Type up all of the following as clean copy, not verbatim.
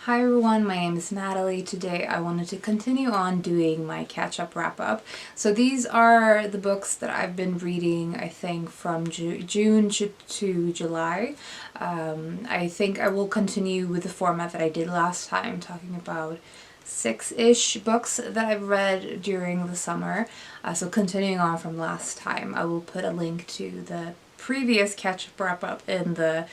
Hi everyone, my name is Natalie. Today I wanted to continue on doing my catch-up wrap-up. So these are the books that I've been reading, I think, from June to July. I think I will continue with the format that I did last time, talking about six-ish books that I've read during the summer. So continuing on from last time, I will put a link to the previous catch-up wrap-up in the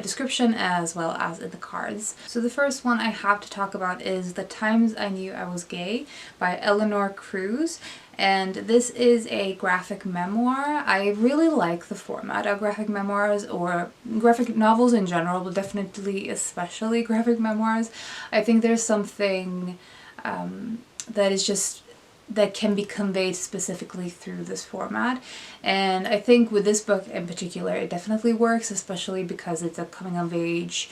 description as well as in the cards. So the first one I have to talk about is The Times I Knew I Was Gay by Eleanor Cruz. And this is a graphic memoir. I really like the format of graphic memoirs, or graphic novels in general, but definitely especially graphic memoirs. I think there's something that can be conveyed specifically through this format. And I think with this book in particular, it definitely works, especially because it's a coming of age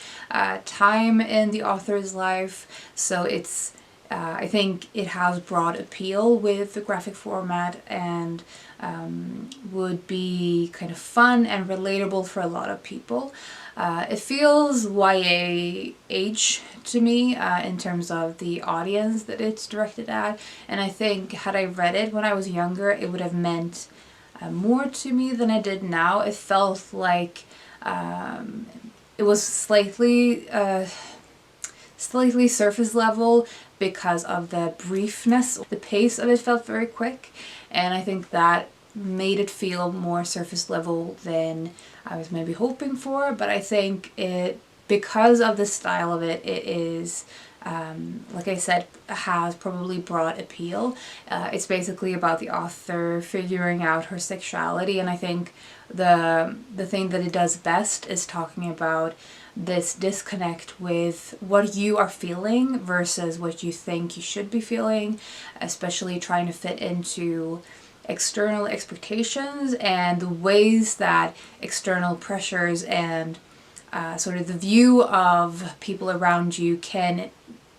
time in the author's life. So it's I think it has broad appeal with the graphic format and would be kind of fun and relatable for a lot of people. It feels YA age to me in terms of the audience that it's directed at, and I think had I read it when I was younger, it would have meant more to me than it did now. It felt like it was slightly surface level because of the briefness. The pace of it felt very quick, and I think that made it feel more surface level than I was maybe hoping for. But I think because of the style of it, it is, like I said, has probably broad appeal. It's basically about the author figuring out her sexuality, and I think the thing that it does best is talking about this disconnect with what you are feeling versus what you think you should be feeling, especially trying to fit into external expectations and the ways that external pressures and sort of the view of people around you can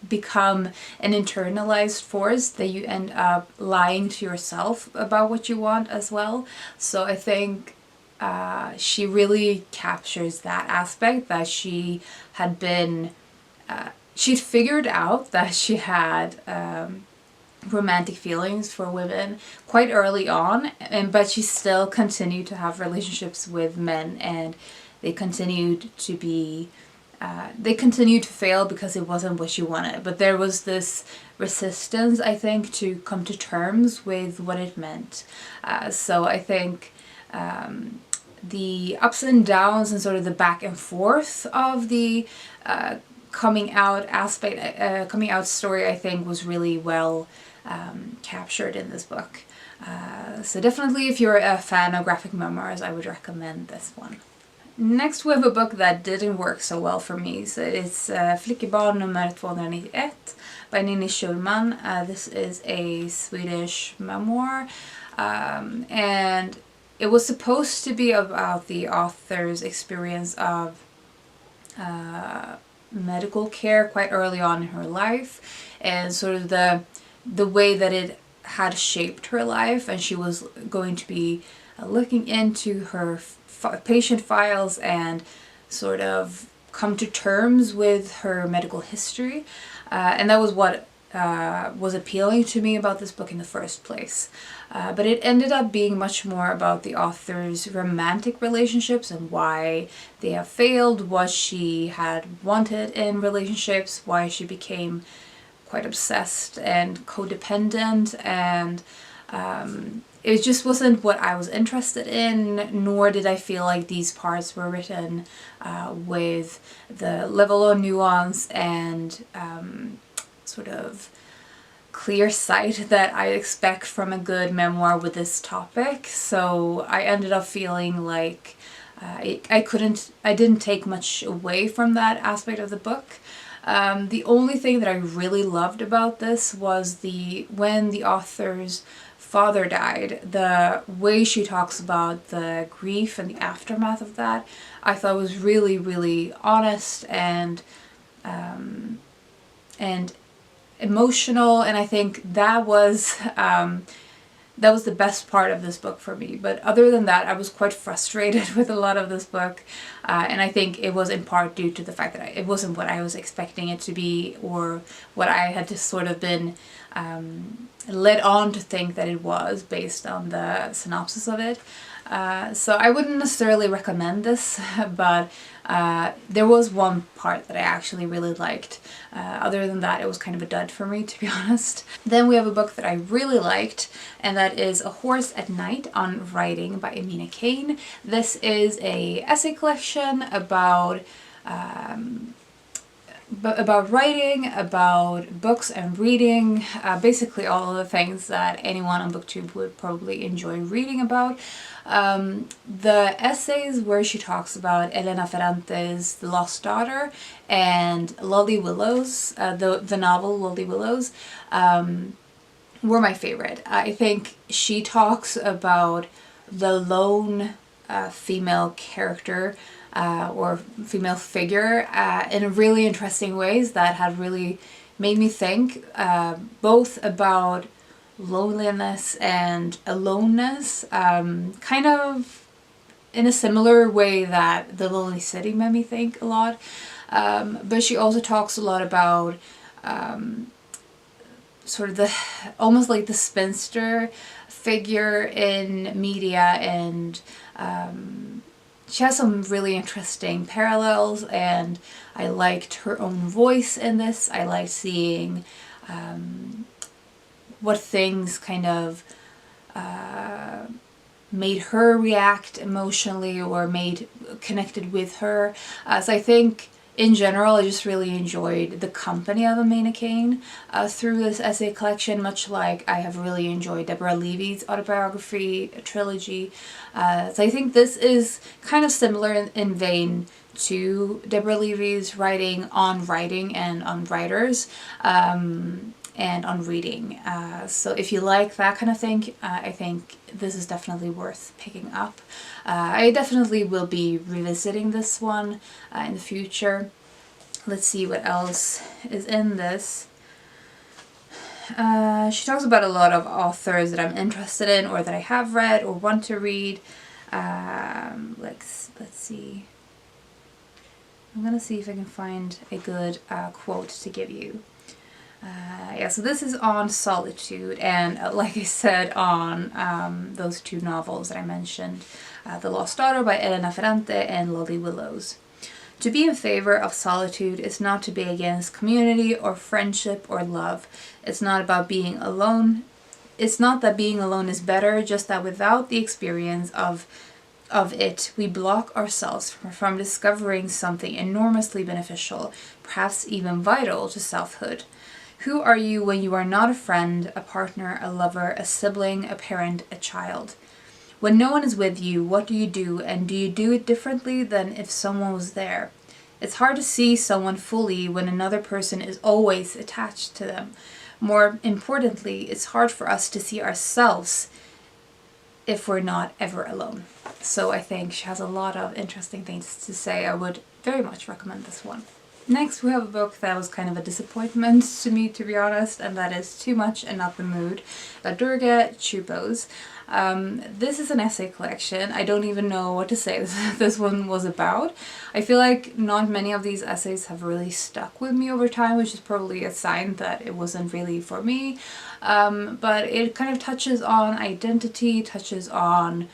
become an internalized force that you end up lying to yourself about what you want as well. So I think she really captures that aspect, that she had been, she'd figured out that she had romantic feelings for women quite early on, but she still continued to have relationships with men, and they continued to be, they continued to fail because it wasn't what she wanted. But there was this resistance, I think, to come to terms with what it meant. So I think the ups and downs and sort of the back and forth of the coming out aspect, coming out story, I think was really well captured in this book. So definitely if you're a fan of graphic memoirs, I would recommend this one. Next we have a book that didn't work so well for me. So it's Flickebarn nummer 291 by Ninni Schulman. This is a Swedish memoir, and it was supposed to be about the author's experience of medical care quite early on in her life, and sort of the way that it had shaped her life, and she was going to be looking into her patient files and sort of come to terms with her medical history, and that was what was appealing to me about this book in the first place. But it ended up being much more about the author's romantic relationships and why they have failed, what she had wanted in relationships, why she became quite obsessed and codependent, and it just wasn't what I was interested in, nor did I feel like these parts were written with the level of nuance and sort of clear sight that I expect from a good memoir with this topic. So I ended up feeling like I didn't take much away from that aspect of the book. The only thing that I really loved about this was when the author's father died, the way she talks about the grief and the aftermath of that, I thought was really, really honest and emotional, and I think that was that was the best part of this book for me. But other than that, I was quite frustrated with a lot of this book. And I think it was in part due to the fact that it wasn't what I was expecting it to be, or what I had just sort of been led on to think that it was based on the synopsis of it. So I wouldn't necessarily recommend this, but there was one part that I actually really liked. Other than that, it was kind of a dud for me, to be honest. Then we have a book that I really liked, and that is A Horse at Night on Writing by Amina Cain. This is a essay collection about writing, about books and reading, basically all of the things that anyone on BookTube would probably enjoy reading about. The essays where she talks about Elena Ferrante's The Lost Daughter and Lolly Willows, the novel Lolly Willows, were my favorite. I think she talks about the lone female character or female figure in really interesting ways that had really made me think both about loneliness and aloneness, kind of in a similar way that The Lonely City made me think a lot. But she also talks a lot about sort of the almost like the spinster figure in media, and she has some really interesting parallels, and I liked her own voice in this. I liked seeing what things kind of made her react emotionally or made connected with her. So I think in general, I just really enjoyed the company of Amina Cain through this essay collection, much like I have really enjoyed Deborah Levy's autobiography trilogy. So I think this is kind of similar in vein to Deborah Levy's writing and on writers. And on reading. So if you like that kind of thing, I think this is definitely worth picking up. I definitely will be revisiting this one in the future. Let's see what else is in this. She talks about a lot of authors that I'm interested in, or that I have read or want to read. Let's see. I'm gonna see if I can find a good quote to give you. Yeah, so this is on Solitude, and like I said, on those two novels that I mentioned, The Lost Daughter by Elena Ferrante and Lolly Willows. To be in favor of solitude is not to be against community or friendship or love. It's not about being alone. It's not that being alone is better, just that without the experience of it, we block ourselves from discovering something enormously beneficial, perhaps even vital to selfhood. Who are you when you are not a friend, a partner, a lover, a sibling, a parent, a child? When no one is with you, what do you do, and do you do it differently than if someone was there? It's hard to see someone fully when another person is always attached to them. More importantly, it's hard for us to see ourselves if we're not ever alone. So I think she has a lot of interesting things to say. I would very much recommend this one. Next, we have a book that was kind of a disappointment to me, to be honest, and that is Too Much and Not the Mood by Durga, Chew-Bose. This is an essay collection. I don't even know what to say this one was about. I feel like not many of these essays have really stuck with me over time, which is probably a sign that it wasn't really for me. But it kind of touches on identity, touches on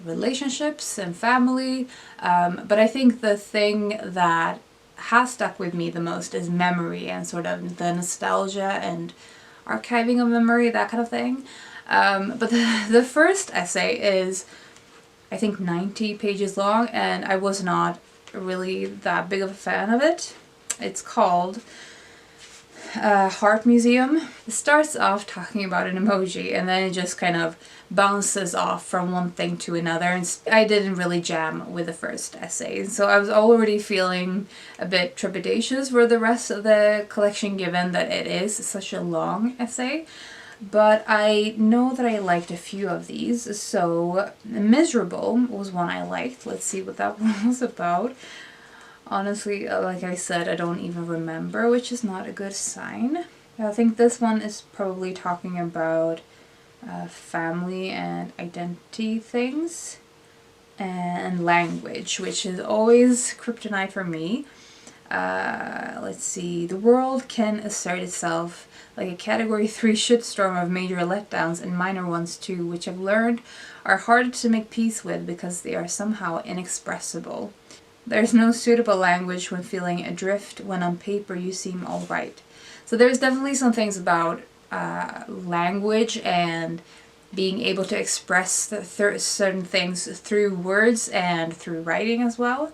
relationships and family. But I think the thing that has stuck with me the most is memory and sort of the nostalgia and archiving of memory, that kind of thing. But the first essay is, I think, 90 pages long, and I was not really that big of a fan of it. It's called Heart Museum. It starts off talking about an emoji, and then it just kind of bounces off from one thing to another, and I didn't really jam with the first essay, so I was already feeling a bit trepidatious for the rest of the collection, given that it is such a long essay. But I know that I liked a few of these, so Miserable was one I liked. Let's see what that one was about. Honestly, like I said, I don't even remember, which is not a good sign. I think this one is probably talking about family and identity things, and language, which is always kryptonite for me. Let's see. The world can assert itself like a category 3 shitstorm of major letdowns and minor ones too, which I've learned are harder to make peace with because they are somehow inexpressible. There's no suitable language when feeling adrift, when on paper you seem alright. So there's definitely some things about language and being able to express certain things through words and through writing as well.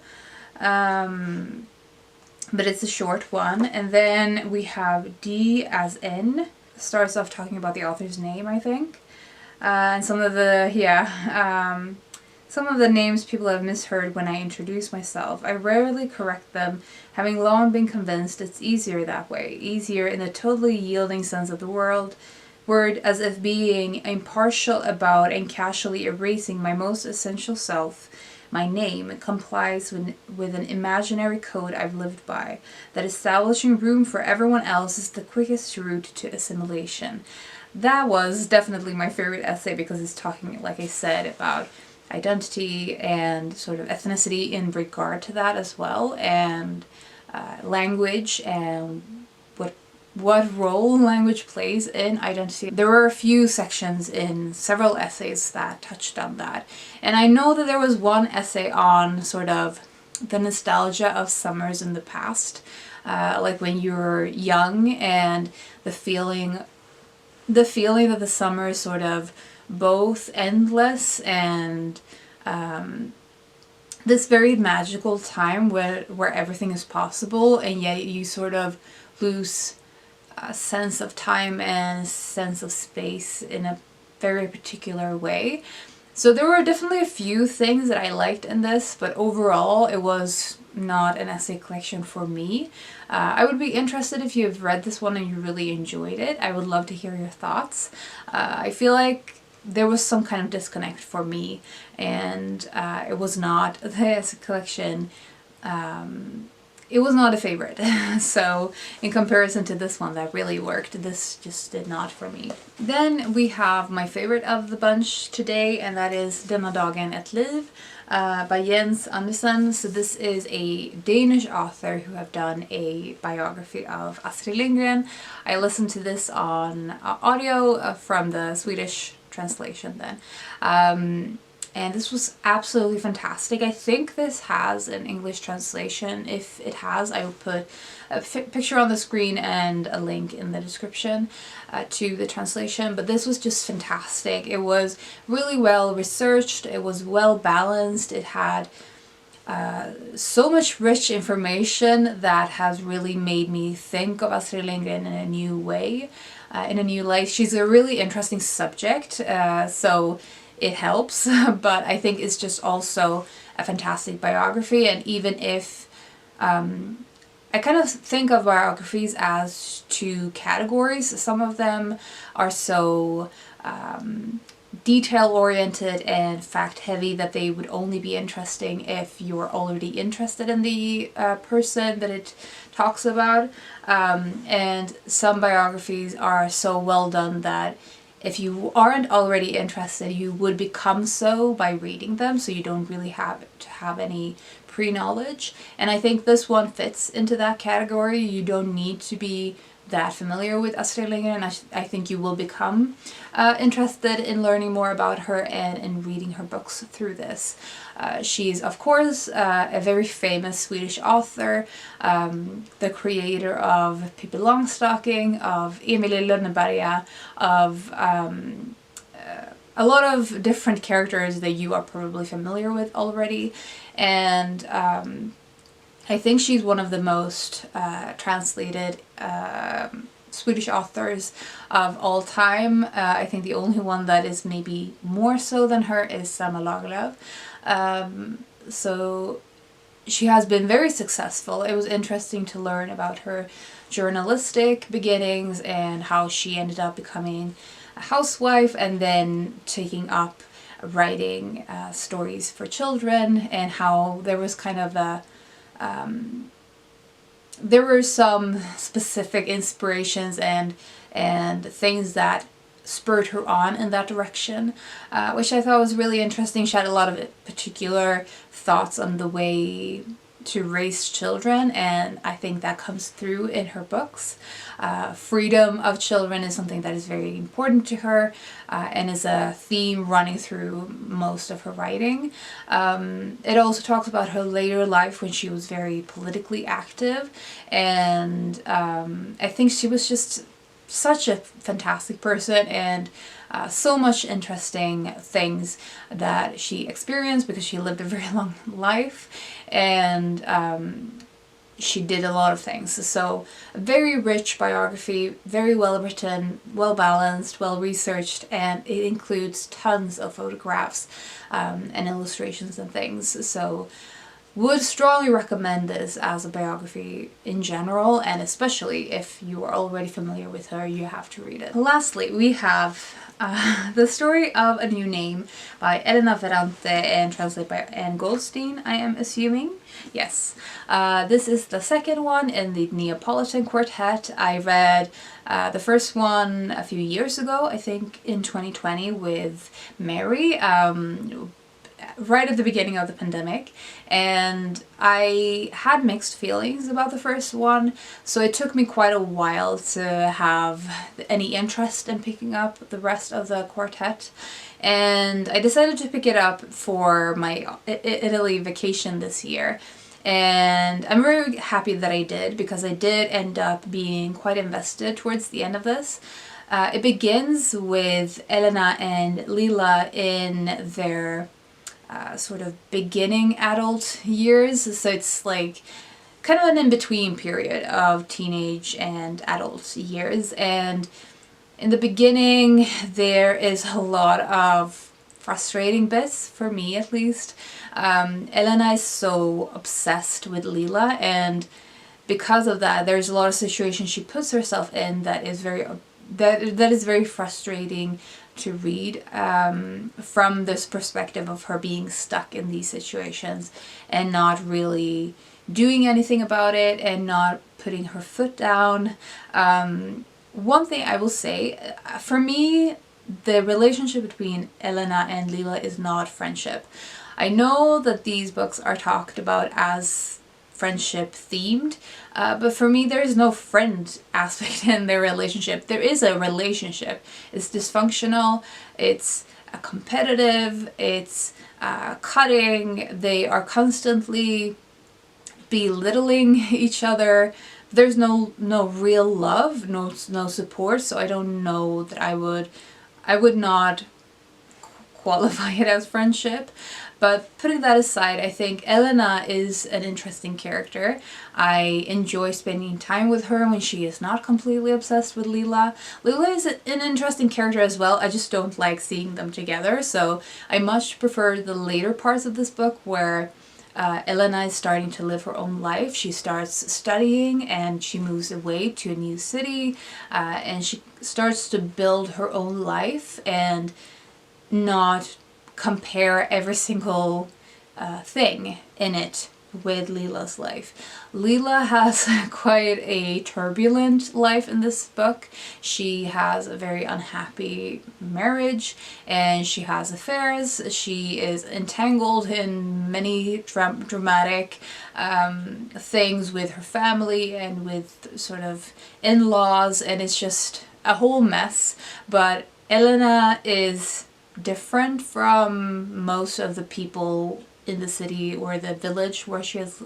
But it's a short one. And then we have D as in. Starts off talking about the author's name, I think. And some of the, some of the names people have misheard when I introduce myself. I rarely correct them, having long been convinced it's easier that way. Easier in the totally yielding sense of the word, as if being impartial about and casually erasing my most essential self. My name complies with an imaginary code I've lived by, that establishing room for everyone else is the quickest route to assimilation. That was definitely my favorite essay because it's talking, like I said, about identity and sort of ethnicity in regard to that as well, and language and what role language plays in identity. There were a few sections in several essays that touched on that. And I know that there was one essay on sort of the nostalgia of summers in the past, like when you were young, and the feeling that the summer is sort of both endless and this very magical time where everything is possible, and yet you sort of lose a sense of time and sense of space in a very particular way. So there were definitely a few things that I liked in this, but overall it was not an essay collection for me. I would be interested if you have read this one and you really enjoyed it. I would love to hear your thoughts. I feel like there was some kind of disconnect for me, and it was not the essay collection. It was not a favorite. So in comparison to this one that really worked, this just did not for me. Then we have my favorite of the bunch today, and that is Denna dagen ett liv by Jens Andersen. So this is a Danish author who have done a biography of Astrid Lindgren. I listened to this on audio from the Swedish translation then. And this was absolutely fantastic. I think this has an English translation. If it has, I will put a picture on the screen and a link in the description to the translation. But this was just fantastic. It was really well researched. It was well balanced. It had so much rich information that has really made me think of Astrid Lindgren in a new way, in a new light. She's a really interesting subject, so it helps, but I think it's just also a fantastic biography. And even if I kind of think of biographies as two categories, some of them are so detail-oriented and fact-heavy that they would only be interesting if you're already interested in the person that it talks about, and some biographies are so well done that if you aren't already interested, you would become so by reading them, so you don't really have to have any pre-knowledge. And I think this one fits into that category. You don't need to be that familiar with Astrid Lindgren. I think you will become interested in learning more about her and in reading her books through this. She's, of course, a very famous Swedish author, the creator of Pippi Longstocking, of Emil i Lönneberga, of a lot of different characters that you are probably familiar with already. And I think she's one of the most translated Swedish authors of all time. I think the only one that is maybe more so than her is Selma Lagerlöf. So she has been very successful. It was interesting to learn about her journalistic beginnings and how she ended up becoming a housewife and then taking up writing stories for children, and how there was kind of a there were some specific inspirations and things that spurred her on in that direction, which I thought was really interesting. She had a lot of particular thoughts on the way to raise children, and I think that comes through in her books. Freedom of children is something that is very important to her, and is a theme running through most of her writing. It also talks about her later life when she was very politically active, and I think she was just such a fantastic person, and so much interesting things that she experienced because she lived a very long life, and she did a lot of things. So a very rich biography, very well written, well balanced, well researched, and it includes tons of photographs and illustrations and things. So would strongly recommend this as a biography in general, and especially if you are already familiar with her, you have to read it. Lastly, we have The Story of a New Name by Elena Ferrante and translated by Anne Goldstein, I am assuming. Yes. This is the second one in the Neapolitan Quartet. I read the first one a few years ago, I think in 2020 with Mary, right at the beginning of the pandemic, and I had mixed feelings about the first one, so it took me quite a while to have any interest in picking up the rest of the quartet, and I decided to pick it up for my Italy vacation this year. And I'm very happy that I did, because I did end up being quite invested towards the end of this. It begins with Elena and Lila in their sort of beginning adult years, so it's like kind of an in-between period of teenage and adult years, and in the beginning there is a lot of frustrating bits, for me at least. Elena is so obsessed with Lila, and because of that there's a lot of situations she puts herself in that is very frustrating to read, from this perspective of her being stuck in these situations and not really doing anything about it and not putting her foot down. One thing I will say, for me, the relationship between Elena and Lila is not friendship. I know that these books are talked about as friendship themed, but for me there is no friend aspect in their relationship. There is a relationship. It's dysfunctional, it's competitive, it's cutting, they are constantly belittling each other. There's no real love, no support, so I don't know that I would not qualify it as friendship. But putting that aside, I think Elena is an interesting character. I enjoy spending time with her when she is not completely obsessed with Lila. Lila is an interesting character as well, I just don't like seeing them together, so I much prefer the later parts of this book where Elena is starting to live her own life. She starts studying and she moves away to a new city, and she starts to build her own life and not compare every single thing in it with Lila's life. Lila has quite a turbulent life in this book. She has a very unhappy marriage and she has affairs. She is entangled in many dramatic things with her family and with sort of in-laws, and it's just a whole mess. But Elena is different from most of the people in the city or the village where she has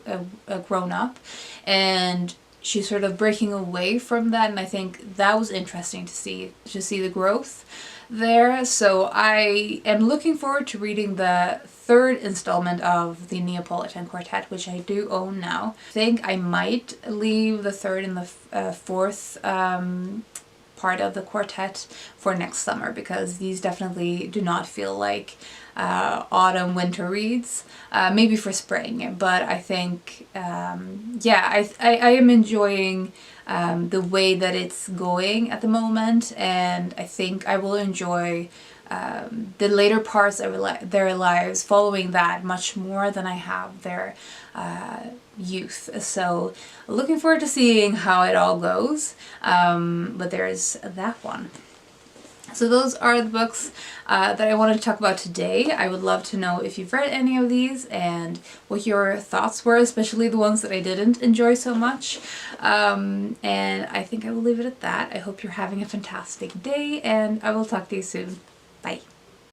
grown up, and she's sort of breaking away from that, and I think that was interesting to see the growth there. So I am looking forward to reading the third installment of the Neapolitan Quartet, which I do own now. I think I might leave the third and the fourth part of the quartet for next summer, because these definitely do not feel like autumn winter reads. Maybe for spring, but I think yeah, I am enjoying the way that it's going at the moment, and I think I will enjoy the later parts of their lives following that much more than I have their youth. So looking forward to seeing how it all goes, but there's that one. So those are the books that I wanted to talk about today. I would love to know if you've read any of these and what your thoughts were, especially the ones that I didn't enjoy so much. And I think I will leave it at that. I hope you're having a fantastic day, and I will talk to you soon. Bye.